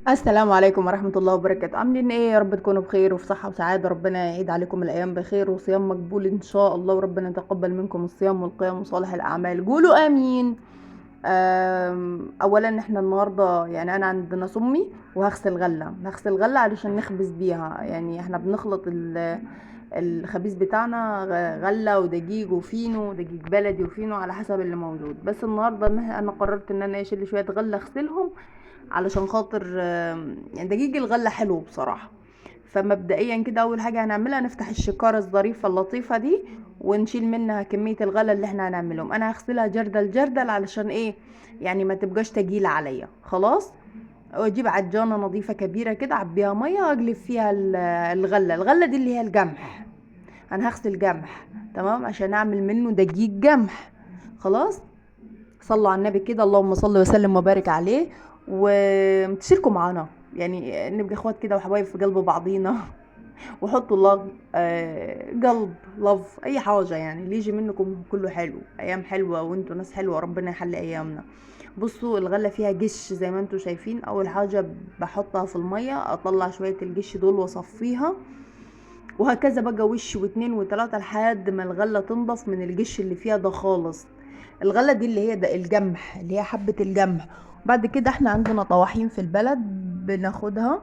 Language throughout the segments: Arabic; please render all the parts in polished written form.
السلام عليكم ورحمة الله وبركاته. عاملين ايه؟ يا رب تكونوا بخير وفي صحة وسعادة. ربنا يعيد عليكم الأيام بخير وصيام مقبول إن شاء الله، وربنا يتقبل منكم الصيام والقيام وصالح الأعمال. قولوا آمين. أولا احنا النهاردة يعني أنا عندنا سمي، وهغسل غلة علشان نخبز بيها. يعني احنا بنخلط الخبيز بتاعنا، غلة ودقيق وفينو، دقيق بلدي وفينو على حسب اللي موجود. بس النهاردة انا قررت ان انا اشيل شوية غلة اغسلهم علشان خاطر يعني دقيق الغلة حلو بصراحة. فمبدئيا كده اول حاجة هنعملها نفتح الشكارة الظريفة اللطيفة دي ونشيل منها كمية الغلة اللي احنا هنعملهم. انا هغسلها جردل جردل علشان ايه؟ يعني ما تبقاش تقيلة عليا. خلاص. واجيب عجانة نظيفة كبيرة كده، اعبيها مية، اقلب فيها الغلة دي اللي هي القمح. انا هغسل قمح تمام عشان اعمل منه دقيق قمح. خلاص. صلوا على النبي كده، اللهم صل وسلم وبارك عليه. وتشاركوا معانا، يعني نبقى اخوات كده وحبايب في قلب بعضينا. وحطوا الله قلب لف اي حاجه، يعني اللي يجي منكم كله حلو. ايام حلوه وانتوا ناس حلوه، ربنا يحلي ايامنا. بصوا الغله فيها جش زي ما انتوا شايفين. اول حاجه بحطها في الميه، اطلع شويه الجش دول واصفيها، وهكذا بقى وش واتنين وتلاتة لحد ما الغلة تنضف من الجش اللي فيها ده خالص. الغلة دي اللي هي ده الجمح، اللي هي حبة الجمح. بعد كده احنا عندنا طواحين في البلد، بناخدها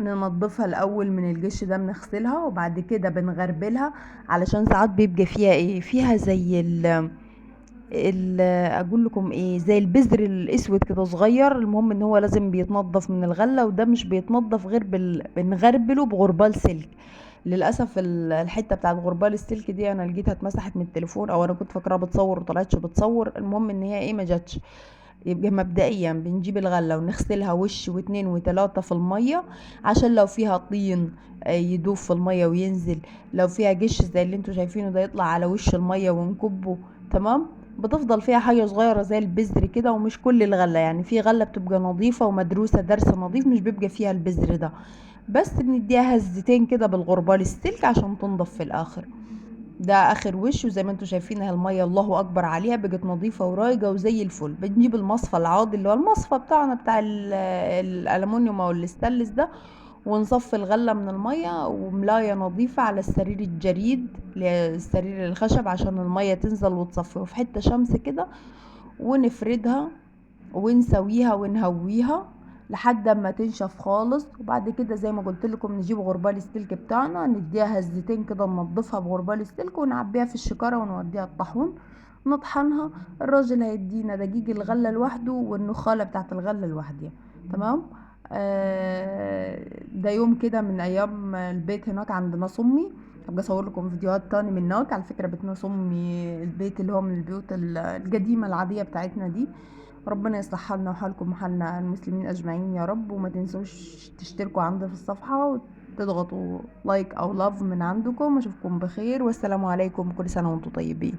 ننضفها الاول من الجش ده، بنغسلها وبعد كده بنغربلها. علشان ساعات بيبقى فيها ايه، فيها زي ال اقول لكم ايه، زي البذر الاسود كده صغير. المهم ان هو لازم بيتنضف من الغله، وده مش بيتنضف غير بنغربله بغربال سلك. للاسف الحته بتاعت غربال السلك دي انا لقيتها اتمسحت من التليفون، او انا كنت فاكراها بتصور وطلعتش بتصور. المهم ان هي ايه، ما جاتش. يبقى مبدئيا بنجيب الغله ونغسلها وش واتنين وتلاته في الميه، عشان لو فيها طين يدوب في الميه وينزل. لو فيها جش زي اللي انتوا شايفينه ده يطلع على وش الميه ونكبه. تمام. بتفضل فيها حاجة صغيرة زي البذر كده، ومش كل الغلة، يعني في غلة بتبقى نظيفة ومدروسة درس نظيف مش بيبقى فيها البذر ده. بس بنديها هزتين كده بالغربال السلك عشان تنضف في الاخر. ده اخر وش، وزي ما انتوا شايفين اهي المية الله اكبر عليها بقت نظيفة ورايقة وزي الفل. بنجيب المصفى العاضي اللي هو المصفى بتاعنا بتاع الالومنيوم او الاستانلس ده، ونصفي الغلة من المية، وملاية نظيفة على السرير الجريد، السرير الخشب، عشان المية تنزل وتصفي، وفي حتة شمس كده. ونفردها ونسويها ونهويها لحد ما تنشف خالص. وبعد كده زي ما قلت لكم نجيب غربال السلك بتاعنا، نديها هزتين كده، ننضفها بغربال السلك ونعبيها في الشكارة ونوديها الطاحون نطحنها. الراجل هيدينا دقيق الغلة لوحده والنخالة بتاعت الغلة لوحدها. تمام. ده يوم كده من ايام البيت هناك عندنا صمي. هبقى اصور لكم فيديوهات تاني من هناك. على فكرة بيتنا صمي، البيت اللي هو من البيوت القديمة العادية بتاعتنا دي. ربنا يصلح حالنا وحالكم وحالنا المسلمين اجمعين يا رب. وما تنسوش تشتركوا عندي في الصفحة وتضغطوا لايك او لاف من عندكم. اشوفكم بخير والسلام عليكم، كل سنة وانتم طيبين.